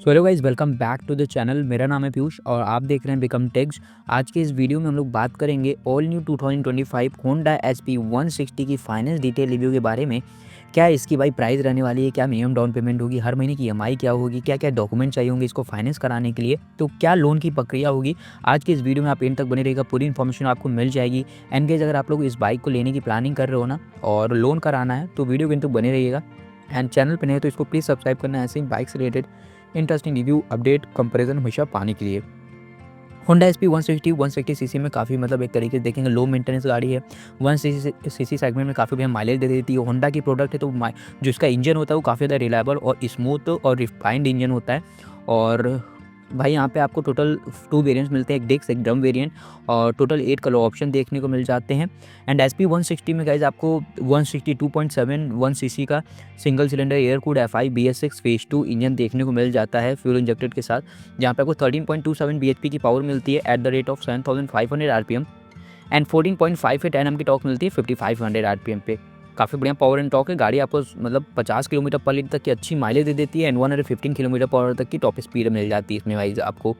So hello guys, welcome back to the channel. मेरा नाम है पीयूष और आप देख रहे हैं बिकम टेक्स। आज के इस वीडियो में हम लोग बात करेंगे ऑल न्यू 2025 होंडा एसपी 160 की फाइनेंस डिटेल रिव्यू के बारे में। क्या इसकी भाई प्राइस रहने वाली है, क्या मिनिमम डाउन पेमेंट होगी, हर महीने की ईएमआई क्या होगी, क्या क्या डॉक्यूमेंट चाहिए होंगे इसको फाइनेंस कराने के लिए, तो क्या लोन की प्रक्रिया होगी। आज के इस वीडियो में आप एंड तक बने रहेगा, पूरी इन्फॉर्मेशन आपको मिल जाएगी। एंड गाइस, अगर आप लोग इस बाइक को लेने की प्लानिंग कर रहे हो ना और लोन कराना है तो वीडियो के अंत तक बने रहिएगा। एंड चैनल पर नहीं है तो इसको प्लीज़ सब्सक्राइब करना है, ऐसे ही बाइक से related interesting review update comparison हमेशा पाने के लिए। होंडा एसपी 160 सीसी में काफ़ी मतलब एक तरीके से देखेंगे लो मेंटेनेंस गाड़ी है। 160 सीसी सेगमेंट में काफ़ी बढ़िया माइलेज दे देती है। होंडा की प्रोडक्ट है तो जो इसका इंजन होता है वो काफ़ी ज़्यादा रिलायबल और स्मूथ और रिफाइंड इंजन होता है। और भाई यहाँ पे आपको टोटल 2 वेरिएंट्स मिलते हैं, एक डिस्क एक ड्रम वेरिएंट, और टोटल 8 कलर ऑप्शन देखने को मिल जाते हैं। एंड एसपी 160 में गाइज आपको 162.71 सीसी का single cylinder air cooled FI BS6 phase 2 engine देखने को मिल जाता है फ्यूल इंजेक्टेड के साथ, जहाँ पे आपको 13.27 bhp की पावर मिलती है at the rate of 7500 RPM and 14.58 Nm की टॉर्क मिलती है 5500 RPM पे। काफ़ी बढ़िया पावर एंड टॉर्क है। गाड़ी आपको मतलब 50 किलोमीटर पर लीटर तक की अच्छी माइलेज दे देती है एंड 115 किलोमीटर पर आवर तक की टॉप स्पीड मिल जाती है इसमें वाइज आपको।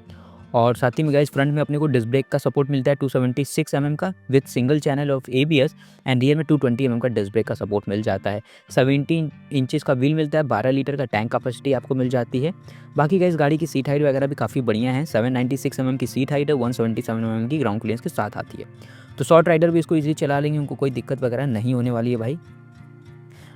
और साथ ही में गाइस फ्रंट में अपने को डिस्क ब्रेक का सपोर्ट मिलता है 276 mm का with single channel of ABS and rear में 220 mm का डिस्क ब्रेक का सपोर्ट मिल जाता है। 17 इंचेस का व्हील मिलता है, 12 लीटर का टैंक कैपेसिटी आपको मिल जाती है। बाकी गाइस गाड़ी की सीट हाइट वगैरह भी काफ़ी बढ़िया है। 796 mm की सीट हाइट है, 177 mm की ग्राउंड क्लियरेंस के साथ आती है, तो शॉर्ट राइडर भी इसको ईजिली चला लेंगे, उनको कोई दिक्कत वगैरह नहीं होने वाली है भाई।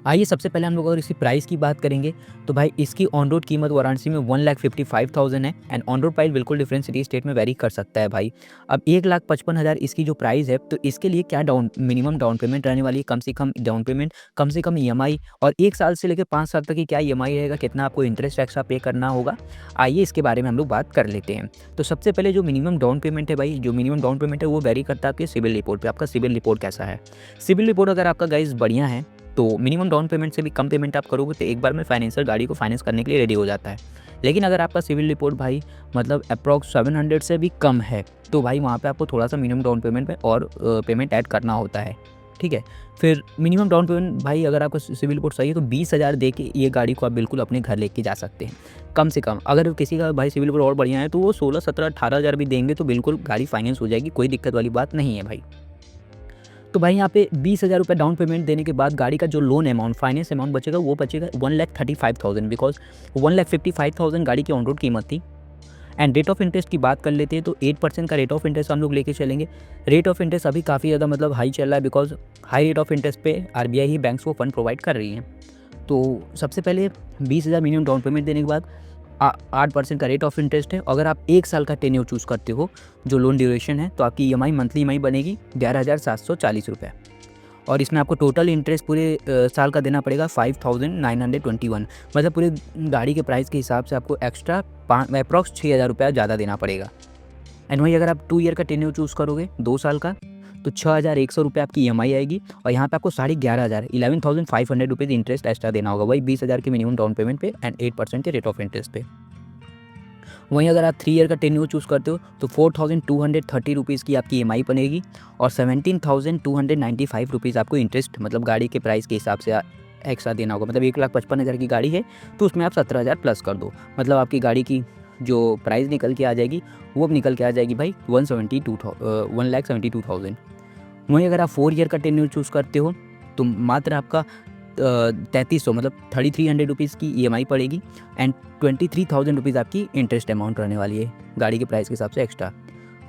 आइए सबसे पहले हम लोग अगर इसकी प्राइस की बात करेंगे तो भाई इसकी ऑन रोड कीमत वाराणसी में 1,55,000 है एंड ऑन रोड प्राइस बिल्कुल डिफरेंट सिटी स्टेट में वेरी कर सकता है भाई। अब 1,55,000 इसकी जो प्राइस है तो इसके लिए क्या मिनिमम डाउन पेमेंट रहने वाली है, कम से कम डाउन पेमेंट, कम से कम EMI, और 1 साल से लेकर 5 साल तक की क्या EMI रहेगा, कितना आपको इंटरेस्ट एक्स्ट्रा पे करना होगा। आइए इसके बारे में हम लोग बात कर लेते हैं। तो सबसे पहले जो मिनिमम डाउन पेमेंट है भाई, जो मिनिमम डाउन पेमेंट है वो वेरी करता है आपके सिविल रिपोर्ट पे। आपका सिविल रिपोर्ट कैसा है, सिविल रिपोर्ट अगर आपका गाइस बढ़िया है तो मिनिमम डाउन पेमेंट से भी कम पेमेंट आप करोगे तो एक बार में फाइनेंसर गाड़ी को फाइनेंस करने के लिए रेडी हो जाता है। लेकिन अगर आपका सिविल रिपोर्ट भाई मतलब अप्रॉक्स 700 से भी कम है तो भाई वहाँ पे आपको थोड़ा सा मिनिमम डाउन पेमेंट में और पेमेंट ऐड करना होता है, ठीक है। फिर मिनिमम डाउन पेमेंट भाई अगर आपका सिविल रिपोर्ट सही है तो 20,000 दे के ये गाड़ी को आप बिल्कुल अपने घर लेके जा सकते हैं कम से कम। अगर किसी का भाई सिविल रिपोर्ट और बढ़िया है तो वो 16, 17, 18,000 भी देंगे तो बिल्कुल गाड़ी फाइनेंस हो जाएगी, कोई दिक्कत वाली बात नहीं है भाई। तो भाई यहाँ पे 20,000 रुपये डाउन पेमेंट देने के बाद गाड़ी का जो लोन अमाउंट, फाइनेंस अमाउंट बचेगा वो बचेगा 1,35,000, बिकॉज 1,55,000 गाड़ी की ऑन रोड कीमत थी। एंड रेट ऑफ इंटरेस्ट की बात कर लेते हैं तो 8% का रेट ऑफ इंटरेस्ट हम लोग लेके चलेंगे। रेट ऑफ इंटरेस्ट अभी काफ़ी ज़्यादा मतलब हाई चल रहा है, because high rate of interest पे RBI ही बैंक्स को फंड प्रोवाइड कर रही है। तो सबसे पहले 20,000 मिनिमम डाउन पेमेंट देने के बाद 8% का रेट ऑफ इंटरेस्ट है। अगर आप 1 साल का टेन्योर चूज़ करते हो जो लोन ड्यूरेशन है तो आपकी EMI मंथली EMI बनेगी 11,740 रुपये, और इसमें आपको टोटल इंटरेस्ट पूरे साल का देना पड़ेगा 5,921, मतलब पूरे गाड़ी के प्राइस के हिसाब से आपको एक्स्ट्रा अप्रॉक्स 6,000 रुपया ज़्यादा देना पड़ेगा। एंड वही अगर आप 2 ईयर का टेन्योर चूज़ करोगे 2 साल का तो 6,100 रुपये आपकी EMI आएगी, और यहाँ पे आपको 11,500 11,500 रुपीज़ इंटरेस्ट एक्स्ट्रा देना होगा, वही 20,000 के मिनिमम डाउन पेमेंट पे एंड 8% के रेट ऑफ इंटरेस्ट पे। वहीं अगर आप 3 ईयर का टेन्योर चूज़ करते हो तो 4,230 रुपीज़ की आपकी EMI बनेगी, और 17,295 रुपीज़ आपको इंटरेस्ट मतलब गाड़ी के प्राइस के हिसाब से एक्स्ट्रा देना होगा। मतलब 1,55,000 की गाड़ी है तो उसमें आप 17,000 प्लस कर दो, मतलब आपकी गाड़ी की जो प्राइस निकल के आ जाएगी वो अब निकल के आ जाएगी भाई 1,72,000। वहीं अगर आप 4 ईयर का टेन्योर चूज़ करते हो तो मात्र आपका 3,300 मतलब 3,300 रुपीज़ की EMI पड़ेगी एंड 23,000 रुपीज़ आपकी इंटरेस्ट अमाउंट रहने वाली है गाड़ी के प्राइस के हिसाब से एक्स्ट्रा।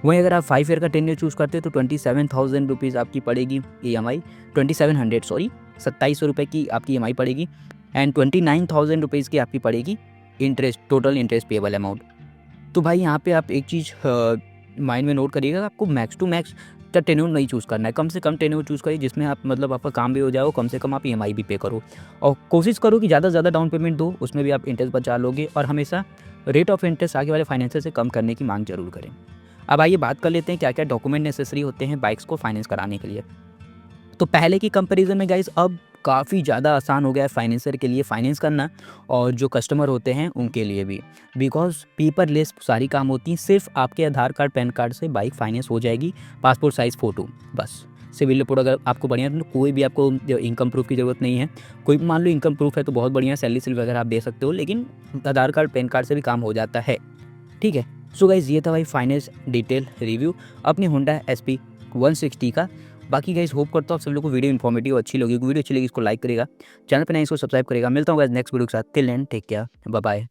वहीं अगर आप 5 ईयर का टेन्योर चूज़ करते हो तो 27,000 रुपीज़ आपकी पड़ेगी EMI, 2,700 सॉरी 2,700 रुपये की आपकी EMI पड़ेगी एंड 29,000 रुपीज़ की आपकी पड़ेगी interest, total interest payable amount. तो भाई यहाँ पे आप एक चीज़ माइंड में नोट करिएगा, आपको मैक्स टू मैक्स का टेन्योर नहीं चूज़ करना है, कम से कम टेन्योर चूज़ करिए जिसमें आप मतलब आपका काम भी हो जाए, कम से कम आप EMI भी पे करो, और कोशिश करो कि ज़्यादा से ज़्यादा डाउन पेमेंट दो, उसमें भी आप इंटरेस्ट बचा लोगे, और हमेशा रेट ऑफ इंटरेस्ट आगे वाले फाइनेंसर से कम करने की मांग जरूर करें। अब आइए बात कर लेते हैं क्या क्या डॉक्यूमेंट नेसेसरी होते हैं बाइक्स को फाइनेंस कराने के लिए। तो पहले की कंपैरिजन में गाइस अब काफ़ी ज़्यादा आसान हो गया है फाइनेंसर के लिए फाइनेंस करना, और जो कस्टमर होते हैं उनके लिए भी, बिकॉज पेपरलेस सारी काम होती हैं। सिर्फ आपके आधार कार्ड पैन कार्ड से बाइक फाइनेंस हो जाएगी, पासपोर्ट साइज़ फ़ोटो बस, सिविल रिपोर्ट अगर आपको बढ़िया है तो कोई भी आपको इनकम प्रूफ की ज़रूरत नहीं है। कोई मान लो इनकम प्रूफ है तो बहुत बढ़िया, सैलरी स्लिप वगैरह आप दे सकते हो, लेकिन आधार कार्ड पैन कार्ड से भी काम हो जाता है। ठीक है। सो गाइज़ ये था भाई फाइनेंस डिटेल रिव्यू अपनी होंडा एसपी 160 का। बाकी गाइज़ होप करता हूँ आप सब लोग को वीडियो इन्फॉर्मेटिव अच्छी लगी। वीडियो अच्छी लगी इसको लाइक करेगा, चैनल पे नए इसको सब्सक्राइब करेगा। मिलता हूँ गाइज़ नेक्स्ट वीडियो के साथ। Till then take care, bye bye.